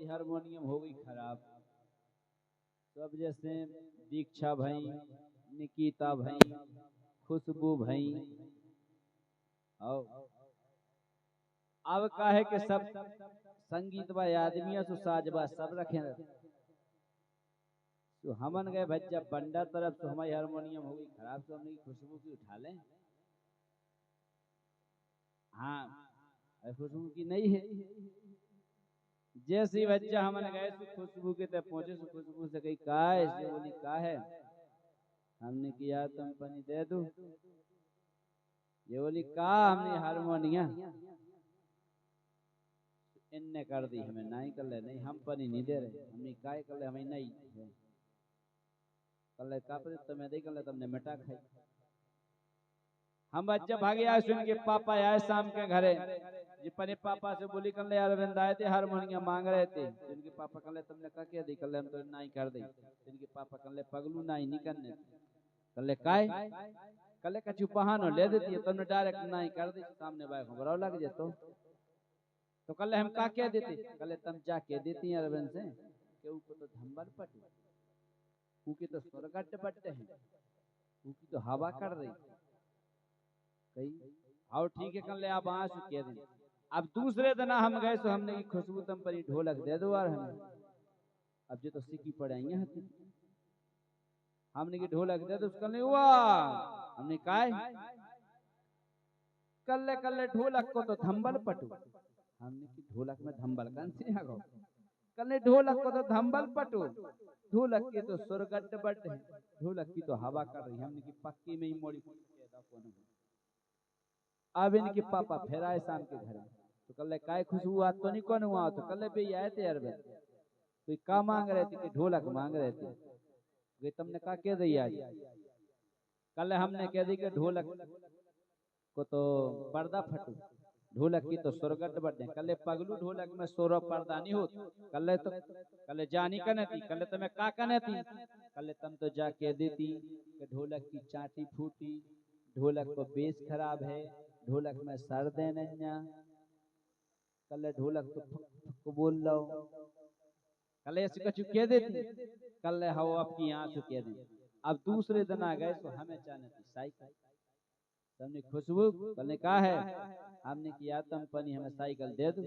Harmonium हो गई खराब। तो अब जैसे दीक्षा भाई, निकिता भाई, खुशबू भाई, और अब का है कि सब संगीत बा आदमी तो साजबा सब रखे रहते। तो हमन गए भाई जब बंडा तरफ से हमारी हारमोनियम हो गई खराब, तो हमने खुशबू की उठा लें। हाँ, खुशबू की नहीं है। जैसे बच्चा हमने गए तो खुशबू के तक पहुंचे, तो खुशबू से कही का है, इसलिए बोली का है। हमने किया तुम पनी दे दो, ये बोली का हमने हारमोनियम इनने कर दी, हमें नहीं कर ले, नहीं हम पनी नहीं दे रहे। हमने काय कर ले, हमें नहीं कर ले, का तुम्हें दे कर ले, तुमने मिटा खाई। हम बच्चे भागे आए, सुन के पापा आए शाम के घरे, जी पने पापा से बोली कर ले अरविंद आए थे हारमोनियम मांग रहे थे। जिनके पापा कर ले तुमने का क्या दी, कर ले हम तो नहीं कर दी। जिनके पापा कर ले पगलू नहीं करने, कर ले काय कर ले कछु बहानो ले देती है, तुमने डायरेक्ट नहीं कर दी, सामने भाई खबर लग जे तो कल हम का क्या देते, कल तुम जा के देती हैं अरविंद से के ऊपर तो धंबल पटू, ऊके तो स्वर्गट बट्टे हैं, ऊकी तो हवा कर रही कही। और ठीक है कल ले आप वहां से कह दें। अब दूसरे दिन हम गए तो हमने की खुशबू तुम पर ढोलक दे दो और हमें, अब जो तो सीखी पड़ेंगे हती, हमने की ढोलक दे दो, उसका नहीं हुआ। हमने कहा कल ढोलक को तो धंबल पटू, हमने की ढोलक में धंबल कन से आ गो, कल ढोलक को तो धंबल पटू, ढोलक की तो सुरगट बट है, ढोलक की तो हवा कर रही। हमने की पक्की में ही मोड़ी अब इनके पापा फिर आए शाम के घर में, तो कल काय खुशबू आज तो नहीं कौन हुआ, तो कल भी आए थे यार कोई का मांग रहे थे कि ढोलक मांग रहे थे, वे तुमने का कह दी आज। कल हमने कह दी कि ढोलक को तो पर्दा फटू, ढोलक की तो सुरगट बटे, कल पगलू ढोलक में सोरो पर्दा नहीं होती, कल जानी कने थी, कल तुम्हें का कने थी, कल तुम तो जा कह देती कि ढोलक की चाटी फूटी, ढोलक को बेस खराब है, ढोलक में सर दे नन्या, कल ढोलक तो बोल लो, कल ऐसे कुछ कह देती, कल हो आपकी यहाँ से कह दी। अब दूसरे दिन आ गए तो हमें चाहने थी साइकिल, हमने खुशबू कल ने कहा है, हमने किया तुम पनी हमें साइकिल दे दो।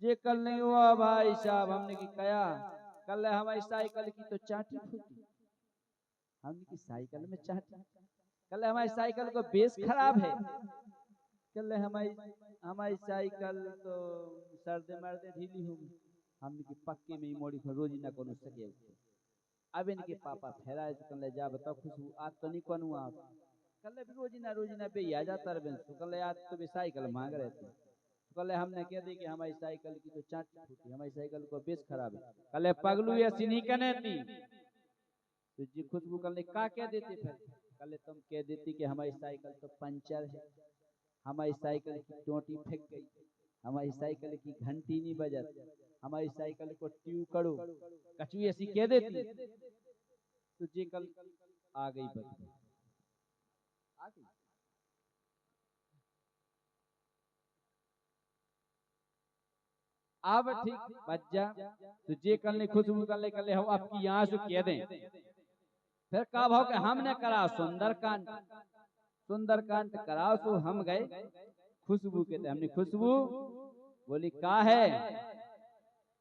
ये कल नहीं हुआ भाई साहब, हमने की कया कल हमारी साइकिल की तो चाटी फूटी, हमने की साइकिल में चाटी, कल हमारी साइकिल को बेस खराब है, कल हमारी साइकिल तो सर्दे मर्दे ढीली होगी, हमने की पक्के में ही मोड़ी को रोजी ना कौन सके। अब इनके पापा फेराए तो कल जा बताओ खुशबू आज तो नहीं कौन हुआ, कल भी रोजीना पे आ जाता है, तो कल आज तो भी साइकिल मांग रहे थे, तो कल हमने कह दी कि हमारी साइकिल की तो चाटी फूटी, हमारी साइकिल को बेस खराब है, कल पगलू ऐसी नहीं कहने थी। तो जी खुशबू कल का कह देती, फिर कल तुम कह देती कि हमारी साइकिल तो पंचर है, हमारी साइकिल की टोटी फेंक गई, हमारी साइकिल की घंटी नहीं बजत, हमारी साइकिल को ट्यूब करो, कचू ऐसी कह देती। तो जी कल आ गई बदबू, आ गई। अब ठीक बच्चा तो जे कल ने खुशबू कल हो आपकी यहाँ से कह दें, फिर का भाव के हमने करा सुंदरकांड, सुंदरकांड कराओ तो हम गए खुशबू के, हमने खुशबू बोली का है,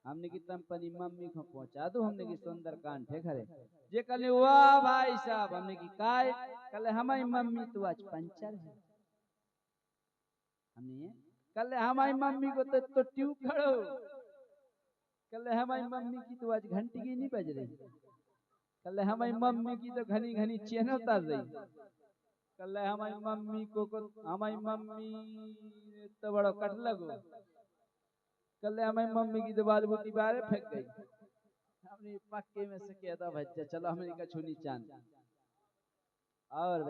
हमने की तंपनी मम्मी को पहुंचा दो, हमने की सुंदरकांड है खरे। जे कल वाह भाई साहब, हमने की काय कल हमारी मम्मी तो आज पंचर है, हमने कल हमारी मम्मी को तो ट्यूब खड़ो, कल हमारी मम्मी की तो आज घंटी की नहीं बज रही, कल हमारी मम्मी की तो घनी घनी चेन उतर रही, कल हमारी मम्मी को हमारी मम्मी तो बड़ा कट लगो, कल हमारी मम्मी की तो बाल बुती बारे फेंक गई। हमने पक्के में से कहता बच्चा चलो हमने का छुनी चांद और